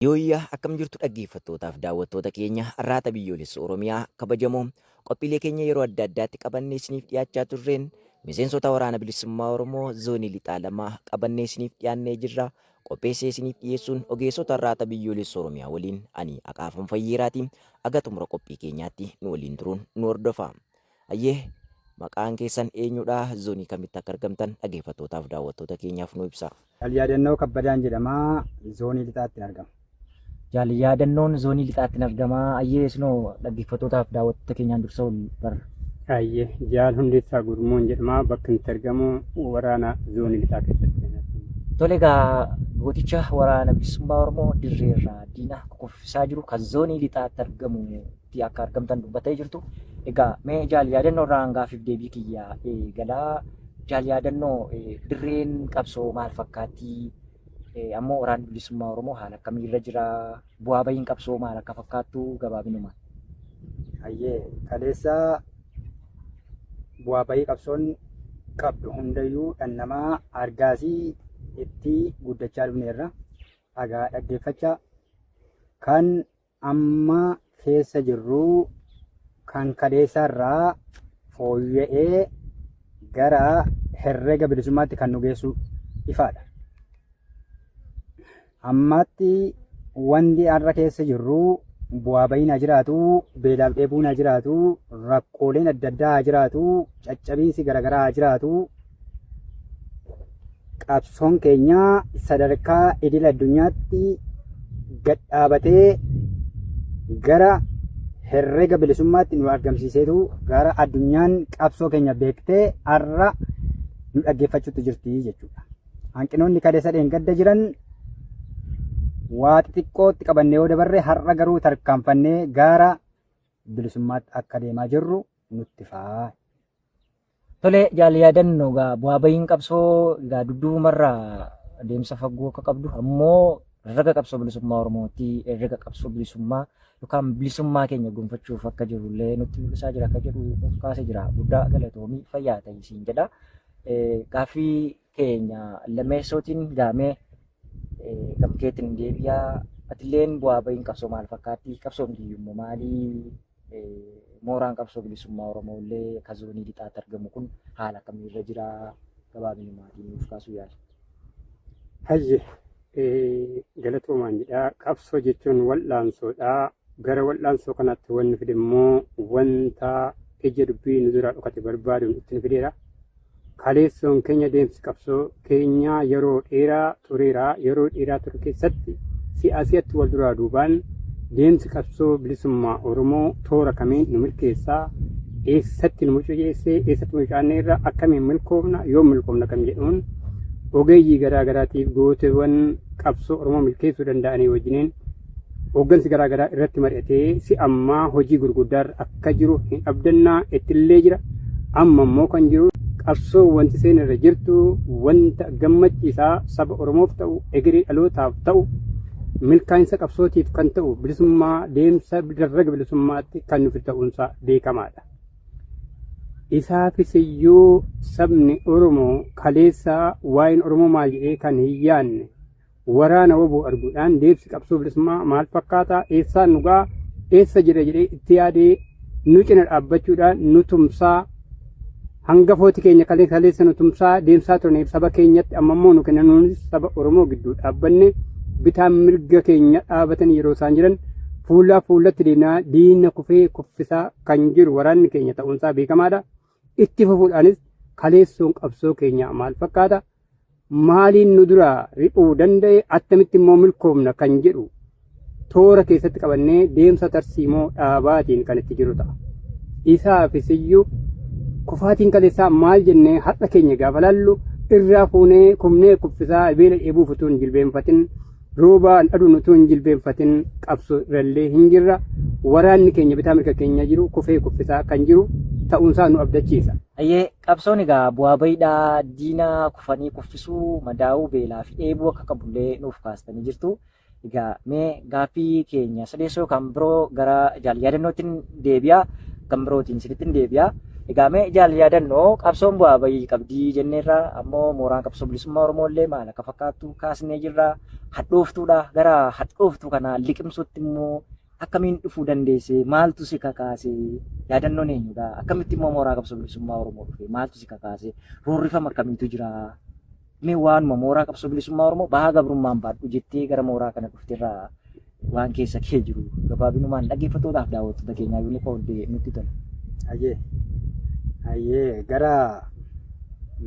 Yooyyaa akkam jirtu dhaggeeffattootaaf daawwattoota keenya har'aata biyyoolessa Oromiyaa kabajamoo qophiilee keenya yeroo adda addaatti qabannee isiniif dhiyaachaa turreen miseensota waraana bilisummaa Oromoo zoonii lixaa lamaa qabannee isiniif dhiyaannee jirra. Qopheessee isiniif dhiyeessuun ogeessota har'aata biyyoolessa Oromiyaa waliin ani Aqaafan Fayyiraatiin aga xumura qophii keenyaatti nu waliin turuun nu hordofa. Ayyee maqaan keessan eenyudha? Zoonii kamitti akka argamtan dhaggeeffattootaaf daawwattoota keenyaaf nu ibsa. Yaadannoo Kabbadaan jedhama. Zoonii lixaatti argama. Yaadannoon zoonii lixaatti argama. Ayyee isinoo dhaggeeffattootaaf daawwattoota keenyaan dursa ol bara. Ayyee jaal hundeessaa gurmuun jedhama. Bakki itti argamu waraana zoonii lixaa keessatti. Tole egaa gooticha waraana bilisummaa Oromoo dirreerraa diina kuffisaa jiru kan zoonii lixaatti argamutti akka argamtan dubbatee jirtu. Egaa mee yaadannoo irraa hangaafiif deebii kiyyaa eegalaa. Yaadannoo dirreen qabsoo maal fakkaatti? Ammoo waraanni bilisummaa Oromoo haala akkamiirra jira? Bu'aa bahiin qabsoo maal akka fakkaattu gabaabinumaan. Ayyee kaleessa bu'aa bahii qabsoon qabdu hundayyuu dhannamaa argaasii itti guddachaa dhufneerra. Dhagaa dhaggeeffachaa kan amma keessa jirru kan kaleessaarraa fooyya'ee gara herrega bilisummaatti kan nu geessu ifaadha. Ammatti wanti har'a keessa jirru bu'aa bahiin haa jiraatu, beelaaf dheebuun haa jiraatu, rakkooleen adda addaa haa jiraatu, caccabiinsi garaagaraa haa jiraatu. Qabsoon keenya sadarkaa idil addunyaatti gad dhaabatee gara herrega bilisummaatti nu argamsiiseetu gara addunyaan qabsoo keenya beektee har'a nu dhaggeeffachuutti jirti jechuudha. Hanqinoonni kaleessa dheengadda jiran waa xixiqqootti qabannee yoo dabarre har'a garuu tarkaanfannee gara bilisummaatti akka deemaa jirru nutti fa'a. Tole yaadannoo egaa bu'aa bahiin qabsoo egaa dudduumarraa adeemsa fagoo akka qabdu ammoo herrega qabsoo bilisummaa Oromooti. Herrega qabsoo bilisummaa yookaan bilisummaa keenya gonfachuuf akka jirullee nutti mul'isaa jira akka jedhu of kaasee jira. Guddaa galatoomii fayyaa ta'ii siin jedha. Gaaffii keenya lammeessootiin gaamee gamkeetiin deebi'aa. Atilleen bu'aa bahiin qabsoo maal fakkaatti? Qabsoon biyyummaa maalii? Mooraan qabsoo bilisummaa Oromoo illee akka zoonii lixaatti argamu kun haala akkamiirra jira? Gabaabinumaatiin nuuf kaasuu yaala. Hayyee galatoomaan jedha. Qabsoo jechuun wal'aansoodha. Gara wal'aansoo kanatti wanni fide immoo wanta ija dubbii nu duraa dhokate barbaaduun itti nu fideera. Kaleessoon keenya deemsi qabsoo keenya yeroo dheeraa tureera. Yeroo dheeraa ture keessatti siyaasatti wal duraa duubaan deemsi qabsoo bilisummaa Oromoo toora kamiin nu milkeessaa? Eessatti nu mucuceessee? Eessatti mucaannee irra akkamiin milkoomna? Yoo milkoomna kam jedhuun ogeeyyii garaagaraatiif gooteewwan qabsoo Oromoo milkeessuu danda'anii wajjiniin hooggansi garaagaraa irratti mari'atee si ammaa hojii gurguddaa akka jiru hin abdannaa ittillee jira. Amma immoo kan jiru qabsoo wanti seen irra jirtu wanta gammachiisaa saba Oromoof ta'u egeree dhalootaaf ta'u milkaa'insa qabsootiif kan ta'u bilisummaa deemsa herrega bilisummaatti kan nuuf ta'uunsaa beekamaadha. Isaafis iyyuu sabni Oromoo kaleessaa waa'een Oromoo maal jedhee kan hin yaanne waraana waboo arguudhaan deemsi qabsoo bilisummaa maal fakkaata? Eessaan nugaa? Eessa jira jedhee itti yaadee nu cina dhaabbachuudhaan nu tumsaa hangafooti keenya kaleessa nu tumsaa deemsaa turneef saba keenyatti amma immoo nu kennanuunis saba Oromoo gidduu dhaabbanne bitaan mirga keenya dhaabatan yeroo isaan jiran fuulatti deemnaa diina kufee kuffisaa kan jiru waraanni keenya ta'uunsaa beekamaadha. Itti fufuudhaanis kaleessoon qabsoo keenya maal fakkaata? Maaliin nu duraa riphuu danda'e? Attamitti immoo milkoomna kan jedhu toora keessatti qabannee deemsa tarsiimoo dhaabaatiin kan itti jiru ta'a. Isaafis iyyuu kufaatiin kaleessaa maal jennee har'a keenya gaafa laallu irraa fuunee kumnee kuffisaa beela dheebuuf utuu hin jilbeenfatin roobaan aduun utuu hin jilbeenfatin qabsoo irrallee hin jirra. Waraanni keenya bitaa mirga keenya jiru kufee kuffisaa kan jiru ta'uunsaa nu abdachiisa. Ayyee qabsoon egaa bu'aa bahiidhaa diina kufanii kuffisuu madaa'uu beelaa fi dheebuu akka qabullee nuuf kaastanii jirtu. Egaa mee gaaffii keenya sadeessoo kan biroo gara yaadannootiin deebi'aa kan birootiin sirriitti deebi'aa. Egaa mee jaal yaadannoo qabsoon bu'aa bayii qabdii jenneerra ammoo mooraan qabsoo bilisummaa Oromoo illee maal akka fakkaattu kaasnee jirra. Hadhooftuudha gara hadhooftuu kana liqimsuutti immoo akkamiin dhufuu dandeesse maaltu si kakaase yaadannoon eenyudha akkamitti immoo mooraa qabsoo bilisummaa Oromoo dhufe maaltu si kakaase roorrifama akkamiitu jira mee waanuma mooraa qabsoo bilisummaa Oromoo bahaa gabrummaan baadhu jettee gara mooraa kana dhufteerraa waan keessa kee jiru gabaabinumaan dhaggeeffatootaaf daawwattoota keenyaa yoo qoodde nutti tola. Hayyee gara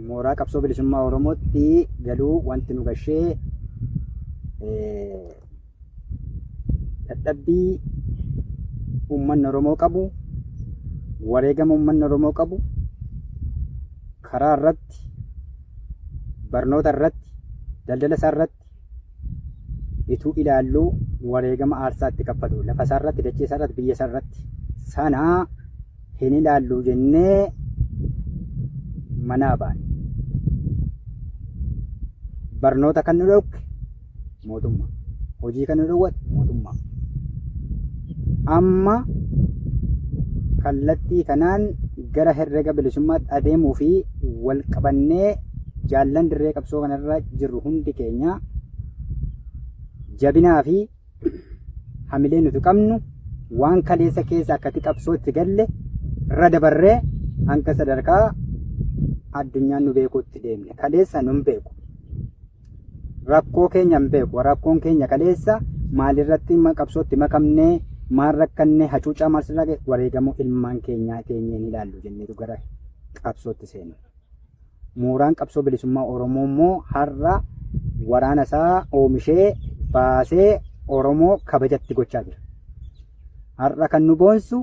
mooraa qabsoo bilisummaa Oromootti galuu wanti nu gashee dadhabbii uummanni Oromoo qabu wareegama uummanni Oromoo qabu karaa irratti barnoota irratti daldala isaa irratti ituu ilaallu wareegama aarsaa itti kaffalu lafa isaa irratti dachee isaa irratti biyya isaa irratti sanaa hin ilaallu jennee manaa baane barnoota kan nu dhowwe mootummaa hojii kan nu dhowwate mootummaa amma kallattii kanaan gara herrega bilisummaatti adeemuu fi wal qabannee jaallan dirree qabsoo kanarra jirru hundi keenya jabinaa fi hamilee nuti qabnu waan kaleessa keessa akkati qabsootti galle irra dabarree hanga sadarkaa addunyaan nu beekuutti deemne kaleessa nun beeku rakkoo keenya hin beeku rakkoon keenya kaleessa maalirratti qabsootti makamnee maal rakkannee hacuucaa maal sirraa wareegamuu ilmaan keenyaa keenyeen ilaallu jenneetu gara qabsootti seenu. Mooraan qabsoo bilisummaa Oromoo immoo har'a waraana isaa oomishee baasee Oromoo kabajatti gochaa jira. Har'a kan nu boonsu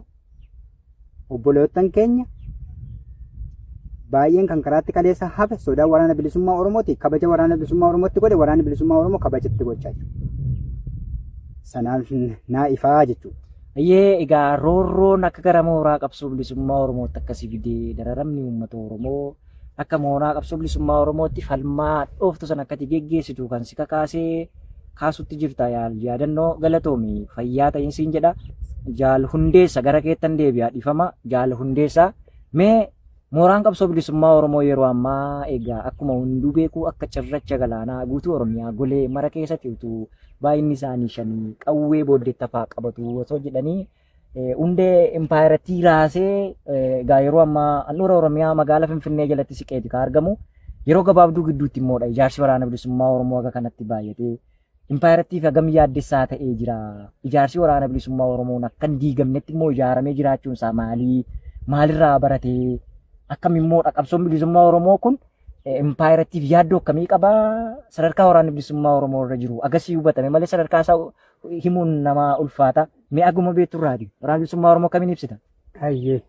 obboleettan keenya baay'een kan karaatti kaleessa hafe sodaa waraana bilisummaa Oromooti kabaja waraana bilisummaa Oromootti godhe waraana bilisummaa Oromoo kabajatti gochaa jira. Sanaaf naa ifaa jechuudha. Ayyee egaa roorroon akka gara mooraa qabsoo bilisummaa Oromootti akkasii fidee dararamni uummata Oromoo akka mooraa qabsoo bilisummaa Oromootti falmaa dhooftu san akkati geggeessitu kan si kakaasee kaasutti jirta yaadannoo galatoomi fayyaa ta'insiin jedha jaal hundeessa gara keettan deebi'aa dhifama jaal hundeessa mee mooraan qabsoo bilisummaa Oromoo yeroo ammaa egaa akkuma hunduu beeku akka cirracha galaanaa guutuu Oromiyaa golee mara keessatti utuu baay'inni isaanii 5 qawwee booddeetti hafaa qabatu osoo jedhanii hundee impaayiratii raasee egaa yeroo ammaa handhuura Oromiyaa magaalaa Finfinnee jalatti siqeeti kan argamu yeroo gabaabduu gidduutti immoodha ijaarsi waraana bilisummaa Oromoo akka kanatti baay'atee impaayiratiif hagam yaaddessaa ta'ee jira ijaarsi waraana bilisummaa Oromoon akka hin diigamnetti immoo ijaaramee jiraachuun isaa maalirraa baratee akkam immoo qabsoon bilisummaa Oromoo kun impaayiratiif yaaddoo akkamii qabaa sadarkaa waraana bilisummaa Oromoo irra jiru agasii hubatame malee sadarkaa isaa himuun nama ulfaata mee aguma beekturraati waraana bilisummaa Oromoo akkamiin ibsita? Hayyee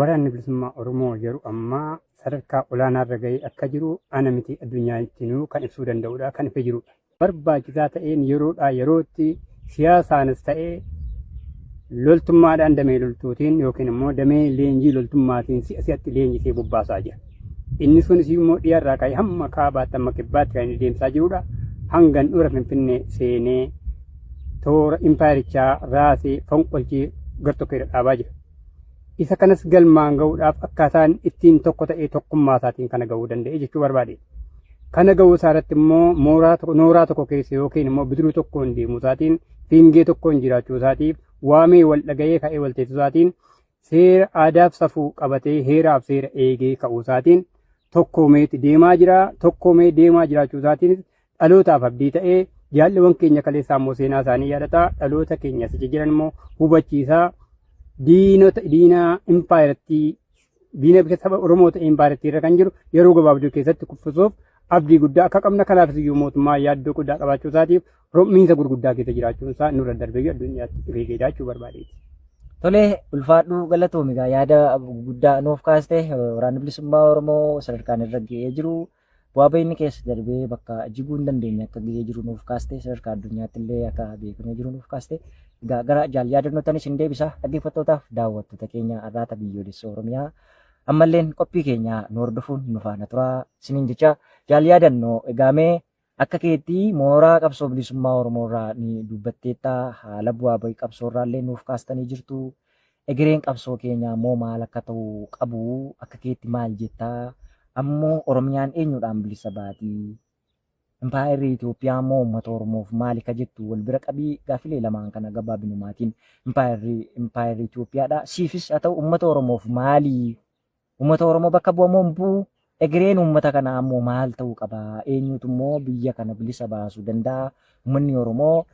waraanni bilisummaa Oromoo yeroo ammaa sadarkaa olaanaa irra gahee akka jiru ana miti addunyaattinuu kan ibsuu danda'udha kan ife jirudha. Barbaachisaa ta'een yeroodhaa yerootti siyaasaanis ta'ee loltummaadhaan damee loltuutiin yookiin immoo damee leenjii loltummaatiin si'atti leenjisee bobbaasaa jira. Inni sunis immoo dhiyarraa ka'ee hamma kaabaatti hamma kibbaatti kan inni deemsaa jirudha. Hanga handhuura Finfinnee seenee toora impaayirichaa raasee fonqolchee gartokkee dhaabaa jira. Isa kanas galmaan ga'uudhaaf akkaataan ittiin tokko ta'ee tokkummaa isaatiin kana ga'uu danda'e jechuu barbaade. Kana ga'uu isaarratti immoo nooraa tokko keessa yookiin immoo bidiruu tokkoon deemuu isaatiin fiingee tokkoon jiraachuu isaatiif waamee wal dhaga'ee ka'ee wal teessuu isaatiin seera aadaaf safuu qabatee heeraaf seera eegee ka'uu isaatiin tokkoomeetti deemaa jira. Tokkoomee deemaa jiraachuu isaatiin dhalootaaf abdii ta'ee jaalliwwan keenya kaleessaa immoo seenaa isaanii yaadataa dhaloota keenya sichi jiran immoo hubachiisaa diina impaayiratii diina saba Oromoo ta'e impaayiratii irra kan jiru yeroo gabaabduu keessatti kuffisuuf abdii guddaa akka qabna kanaafis iyyuu mootummaa yaaddoo guddaa qabaachuu isaatiif roobmiinsa gurguddaa keessa jiraachuun isaa nurra darbee addunyaatti rigeedhaa jechuu barbaadeeti. Tolee ulfaadhuu galatoomigaa yaada guddaa nuuf kaaste waraanni bilisummaa Oromoo sadarkaan irra ga'ee jiru bu'aa ba'iinni keessa darbee bakka jiguu hin dandeenye akka ga'ee jiru nuuf kaaste sadarkaa addunyaatti illee akka beekamee jiru nuuf kaaste gara jaal yaadannootanis hin deebisa dhaggeeffattootaaf daawwattoota keenya arraata biyyoolessa Oromiyaa ammalleen qophii keenya nu hordofuun nu faana turaa isiniin jecha jaal yaadannoo egaamee akka keetti mooraa qabsoo bilisummaa Oromoo irraa ni dubbatteetta haala bu'aa bahii qabsoo irraa illee nuuf kaastanii jirtu egereen qabsoo keenyaa immoo maal akka ta'u qabu akka keetti maal jettaa? Ammoo Oromiyaan eenyudhaan bilisa baatii? Impaayerri Itoophiyaa immoo uummata Oromoof maali ka jettu wal bira qabii gaafilee lamaan kana gabaabinumaatiin impaayerri Itoophiyaadha. Siifis haa ta'u uummata Oromoof maali? Uummata Oromoo bakka bu'amoon bu'u egereen uummata kanaa ammoo maal ta'uu qaba? Eenyutu immoo biyya kana bilisa baasuu danda'a? Uummanni Oromoo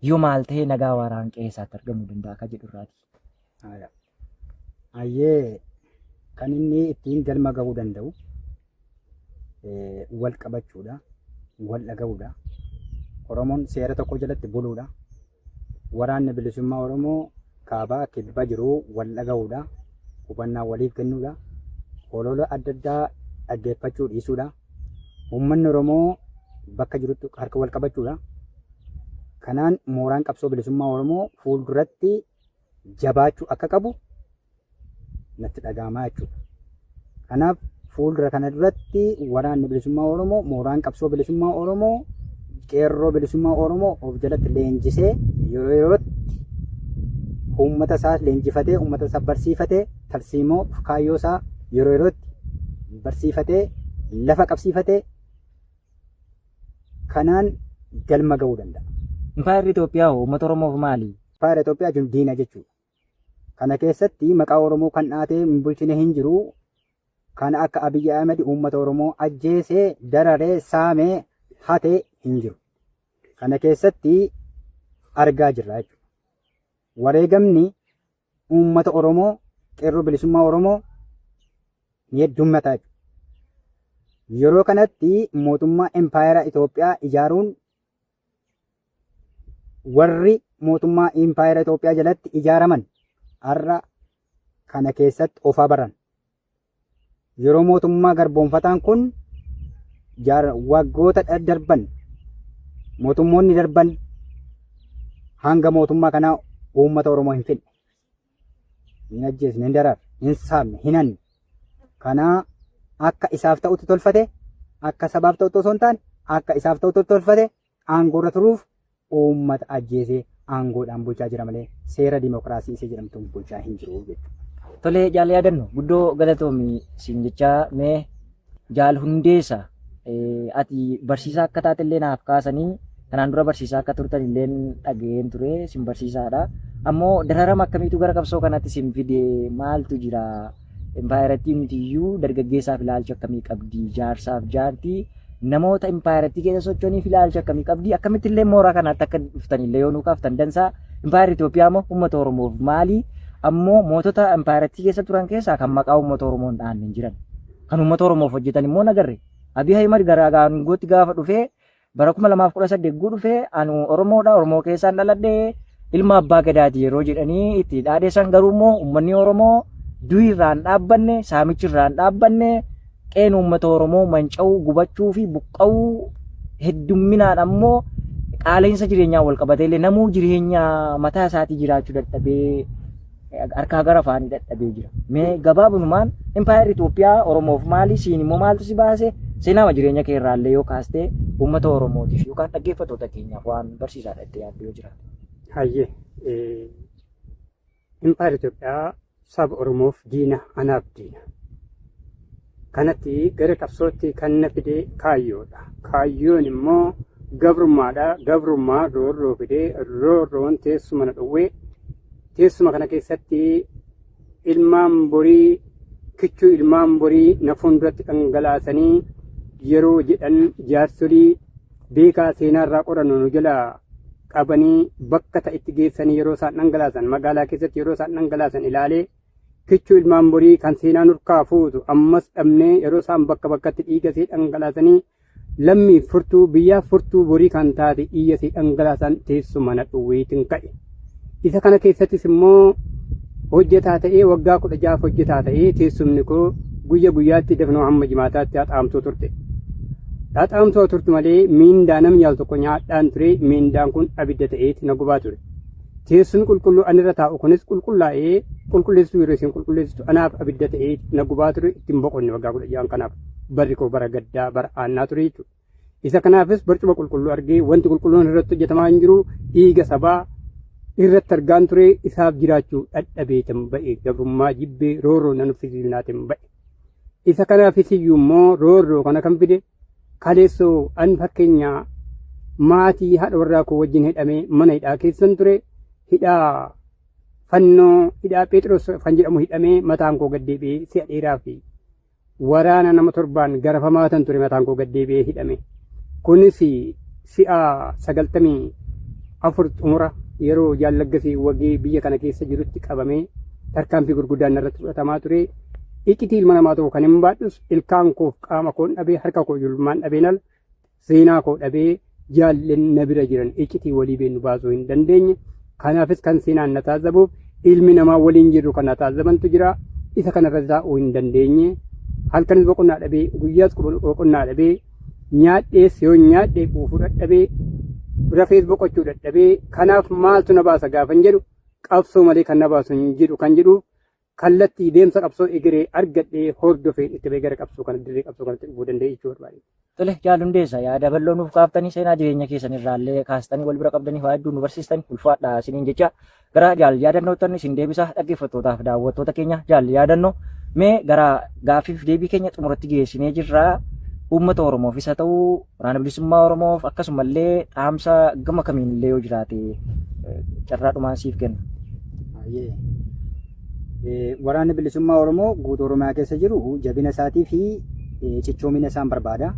yoo maal ta'e nagaa waaraan qe'eessaatti argamuu danda'a ka jedhu irraati. Ayyee kan inni ittiin galma gahuu danda'u wal qabachuudha, wal dhaga'uudha. Oromoon seera tokko jalatti buluudha. Waraanni bilisummaa Oromoo kaabaa kibba jiru wal dhaga'uudha. Hubannaa waliif kennuudha. Olola adda addaa dhaggeeffachuu dhiisuudha. Uummanni Oromoo bakka jirutti harka wal qabachuudha. Kanaan mooraan qabsoo bilisummaa Oromoo fuulduratti jabaachuu akka qabu natti dhaga'amaa jechuudha. Kanaaf fuuldura kana duratti waraanni bilisummaa Oromoo mooraan qabsoo bilisummaa Oromoo qeerroo bilisummaa Oromoo of jalatti leenjisee yeroo yerootti uummata isaa leenjifatee uummata isaa barsiifatee tarsiimoo kaayyoo isaa yeroo yerootti barsiifatee lafa qabsiifatee kanaan galma gahuu danda'a. Impaayerri Itoophiyaa uummata Oromoof maali? Impaayerri Itoophiyaa jechuun diina jechuudha. Kana keessatti maqaa Oromoo kan dhaatee hin bulchine hin jiru. Kana akka Abiyyi Ahmed uummata Oromoo ajjeesee dararee saamee hatee hin jiru. Kana keessatti argaa jirra jechuudha. Wareegamni uummata Oromoo qeerroo bilisummaa Oromoo ni heddummataa jechuudha. Yeroo kanatti mootummaa impaayera Itoophiyaa ijaaruun warri mootummaa impaayera Itoophiyaa jalatti ijaaraman har'a kana keessatti ofaa baran. Yeroo mootummaa garboonfataan kun waggoota darban mootummoonni darban hanga mootummaa kanaa uummata Oromoo hin fidne. Hin ajjeesne, hin dararre, hin saamne, hin hanne. Kanaa akka isaaf ta'utti tolfate, akka sabaaf ta'utti osoo hin taane, akka isaaf ta'utti tolfate aangoorra turuuf uummata ajjeesee aangoodhaan bulchaa jira malee seera dimokiraasii isa jedhamtuun bulchaa hin jiru jechuudha. Tolee jaal yaadannu guddoo galatoomi siin jechaa mee jaal hundeessa ati barsiisaa akka taate illee naaf kaasanii kanaan dura barsiisaa akka turtan illee dhageen ture sin barsiisaadha. Ammoo dararama akkamiitu gara qabsoo kanatti sin fide maaltu jira? Impaayeratti mitiyyuu dargaggeessaaf ilaalcha akkamii qabdi? Jaarsaaf jaartii namoota impaayeratti keessa sochooniif ilaalcha akkamii qabdi? Akkamitti illee mooraa kanaatti akka dhuftan illee yoo nu kaaftan dansaa. Impaayerri Itoophiyaa moo uummata Oromoof maali? Ammoo mootota impaayeratti keessa turan keessaa kan maqaa uummata Oromoon dhaanne hin jiran. Kan uummata Oromoof hojjetan immoo nagarre. Abiy Ahimad garaa gaangootti gaafa dhufee bara 2018 guu dhufee anu Oromoodha, Oromoo keessaan dhaladhee ilma abbaa gadaati yeroo jedhanii itti dhaadheessan garuu immoo uummanni Oromoo du'i irraan dhaabbanne, saamichi irraan dhaabbanne, qeen uummata Oromoo manca'uu, gubachuu fi buqqa'uu heddumminaan ammoo qaala'insa jireenyaa wal qabatee illee namuu jireenya mataa isaatii jiraachuu dadhabee harkaa gara afaanii dadhabee jira. Mee gabaabumaan impaayerri Itoophiyaa Oromoof maali? Siin immoo maaltu si baase? Seenaa jireenya kee irraallee yoo kaastee uummata Oromootiif yookaan dhaggeeffattoota keenyaaf waan barsiisaadha itti yaaddu yoo jiraate. Hayyee impaayerri Itoophiyaa saba Oromoof diina, anaaf diina. Kanatti gara qabsootti kan na fide kaayyoodha. Kaayyoon immoo gabrummaadha. Gabrummaa roorroo fidee roorroon teessuma na dhowwee teessuma kana keessatti ilmaan borii kichuu ilmaan borii na fuulduratti dhangalaasanii yeroo jedhan jaarsolii beekaa seenaa irraa qorannu nu jala qabanii bakka ta'itti geessanii yeroo isaan dhangalaasan magaalaa keessatti yeroo isaan dhangalaasan ilaalee kichuu ilmaan borii kan seenaa nurkaa fuutu ammas dhabnee yeroo isaan bakka bakkatti dhiigasee dhangalaasanii lammii furtuu biyyaa furtuu borii kan taate dhiigasee dhangalaasan teessuma na dhowweetiin ka'e. Isa kana keessattis immoo hojjetaa ta'ee waggaa 16 hojjetaa ta'ee teessumni koo guyya guyyaatti dafnoo hamma jimaataatti haxaamtuu turte. Haxaamtuu turte malee miindaa namni yaal tokko nyaadhaan ture. Miindaan kun abidda ta'eeti na gubaa ture. Teessumni qulqulluu anirra taa'u kunis qulqullaa'ee qulqulleessituu yeroo isin qulqulleessitu anaaf abidda ta'eeti na gubaa ture. Ittiin boqonne waggaa 16 kanaaf barri koo bara gaddaa bara aannaa ture jechuudha. Isa kanaafis barcuma qulqulluu argee wanti qulqulluun irratti hojjetamaa hin jiru dhiiga sabaa irratti argaan ture isaaf jiraachuu dadhabeetan ba'e gabrummaa jibbee roorroo nan uffisiisnaatiin ba'e. Isa kanaafis iyyuu immoo roorroo kana kan fide kaleessoo an fakkeenyaa maatii haadha warraa koo wajjin hidhamee mana hidhaa keessan ture hidhaa fannoo hidhaa Phexros kan jedhamu hidhamee mataan koo gaddeebi'ee si'a dheeraa fi waraana nama 7 garafamaa tan ture mataan koo gaddeebi'ee hidhame. Kunis si'a 94 xumura yeroo Jaallaggasii wagee biyya kana keessa jirutti qabamee tarkaanfii gurguddaan irratti fudhatamaa ture. Iccitii ilma namaa tokko kan hin baadhus ilkaan koof qaama koon dhabee harka koo julmaan dhabeen al seenaa koo dhabee jaallen na bira jiran iccitii walii beennu baasuu hin dandeenye. Kanaafis kan seenaan na taazzabuuf ilmi namaa waliin jirru kan na taazzabantu jira. Isa kanarra taa'uu hin dandeenye. Halkanis boqonnaa dhabee guyyaas boqonnaa dhabee nyaadhees yoo nyaadhee quufuu dadhabee rafees boqochuu dadhabee kanaaf maaltu na baasa gaafan jedhu qabsoo malee kan na baasu hin jedhu kan jedhuuf kallattii deemsa qabsoo egeree argadhee hordofeen itti bee gara qabsoo kana dirree qabsoo kanatti dhufuu danda'e jechuu barbaade. Tole Jaal Hundeessaa yaada bal'oo nuuf kaaftanii seenaa jireenya keessan irraallee kaastanii wal bira qabdanii waa hedduu nu barsiistanii ulfaadhaa isiniin jecha gara Jaal yaadannootti isin deebisa dhaggeeffattootaaf daawwattoota keenya Jaal yaadannoo mee gara gaaffiif deebii keenya xumuratti geessinee jirra. Uummata Oromoofis haa ta'u waraana bilisummaa Oromoof akkasumallee dhaamsa gama kamiin illee yoo jiraate carraa dhumaan siif kenna. Waraanni bilisummaa Oromoo guutuu Oromiyaa keessa jiru jabina isaatii fi cichoomina isaan barbaada.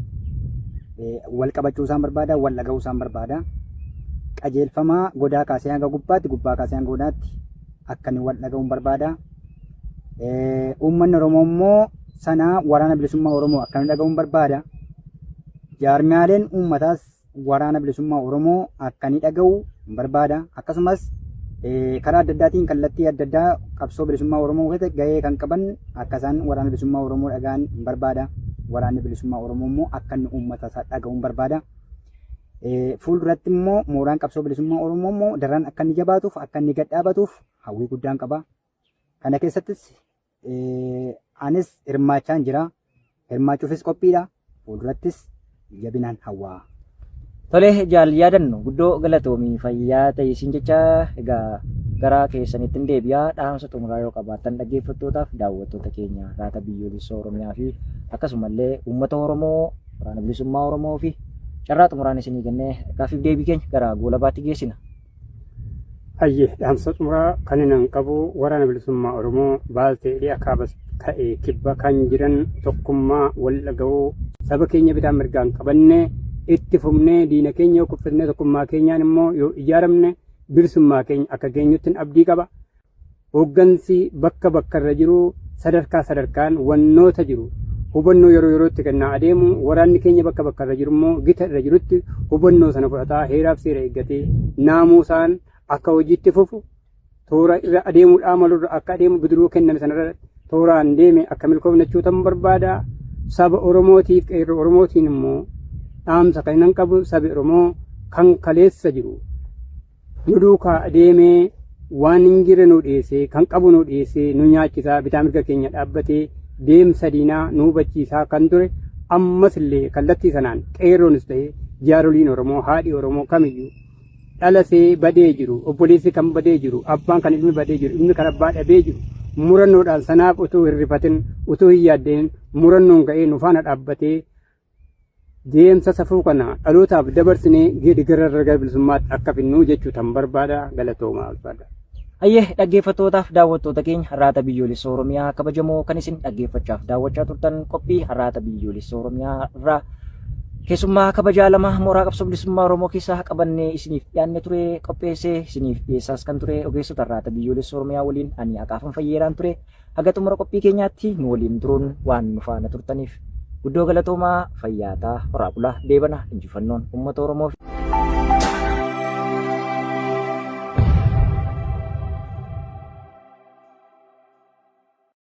Wal qabachuu isaan barbaada, wal dhaga'uu isaan barbaada. Qajeelfama godaa kaasee hanga gubbaatti, gubbaa kaasee hanga godaatti akka inni wal dhaga'uun barbaada. Uummanni Oromoo immoo sana waraana bilisummaa Oromoo akka inni dhaga'uun barbaada. Jaarmiyaaleen uummataas waraana bilisummaa Oromoo akka inni dhaga'u barbaada. Akkasumas karaa adda addaatiin kallattii adda addaa qabsoo bilisummaa Oromoo keessatti gahee kan qaban akka isaan waraana bilisummaa Oromoo dhaga'an barbaada. Waraanni bilisummaa Oromoo immoo akka inni uummata isaa dhaga'uun barbaada. Fuulduratti immoo mooraan qabsoo bilisummaa Oromoo immoo daran akka inni jabaatuuf akka inni gad dhaabatuuf hawwii guddaan qaba. Kana keessattis anis hirmaachaan jira. Hirmaachuufis qophiidha. Fuuldurattis jabinaan hawwaa. Tole Jaal yaadannoo guddoo galatoomii fayyaa ta'e isin jecha egaa gara keessanitti hin deebi'aa dhaamsa xumuraa yoo qabaattan dhaggeeffattootaaf daawwattoota keenya raata biyyoolessa Oromiyaa fi akkasumallee uummata Oromoo waraana bilisummaa Oromoo fi carraa xumuraan isinii kennee gaaffiif deebii keenya gara goolabaatti geessina. Dhaamsa xumuraa kan hin qabu waraana bilisummaa Oromoo baaltee akaabas ka'ee kibba kan jiran tokkummaa wal dhaga'uu saba keenya bitaa mirgaan qabanne itti fufnee diina keenya kuffisnee tokkummaa keenyaan immoo yoo ijaaramne bilisummaa keenya akka geenyutti abdii qaba. Hooggansi bakka bakkarra jiru sadarkaa sadarkaan wannoota jiru hubannoo yeroo yerootti kennaa adeemu waraanni keenya bakka bakkarra jiru immoo gita irra jirutti hubannoo sana fudhataa heeraaf seera eeggatee naamuusaan akka hojiitti fufu toora irra adeemuudhaa malurra akka adeemu bidiruu kenname sanarra tooraan deeme akka milkoofnachuu tan barbaada. Saba Oromootiif qeerroo Oromootiin immoo dhaamsa kan hin qabu sabi Oromoo kan kaleessa jiru nu duukaa adeemee waan hin jirre nu dhiyeessee kan qabu nu dhiyeessee nu nyaachisaa bitaa mirga keenya dhaabbatee deemsa diinaa nu hubachiisaa kan ture ammas illee kallattii sanaan qeerroonis ta'ee jaaroliin Oromoo haadhi Oromoo kamiyyuu dhalasee badee jiru obboleessi kan badee jiru abbaan kan ilmi badee jiru ilmi kan abbaa dhabee jiru murannoodhaan sanaaf utuu hin rifatin utuu hin yaaddeen murannoon ka'ee nu faana dhaabbatee deemsa safuu kana dhalootaaf dabarsinee gadi gara bilisummaatti akka finnu jechuu tan barbaada. Galatoomaa barbaada. Ayyee dhaggeeffattootaaf daawwattoota keenya har'aata biyyoolessa Oromiyaa kabajamoo kan isin dhaggeeffachaaf daawwachaa turtan qophii har'aata biyyoolessa Oromiyaa irraa keessummaa kabajaa lama mooraa qabsoo bilisummaa Oromoo keessaa qabannee isiniif dhiyaanne ture qopheessee isiniif dhiyeessaas kan ture ogeessota har'aata biyyoolessa Oromiyaa waliin ani Akaafan Fayyeeraan ture. Haga xumura qophii keenyaatti nu waliin turuun waan nu faana turtaniif guddoo galatoomaa fayyaataa horaa bulaa deebana injifannoon uummata Oromoof.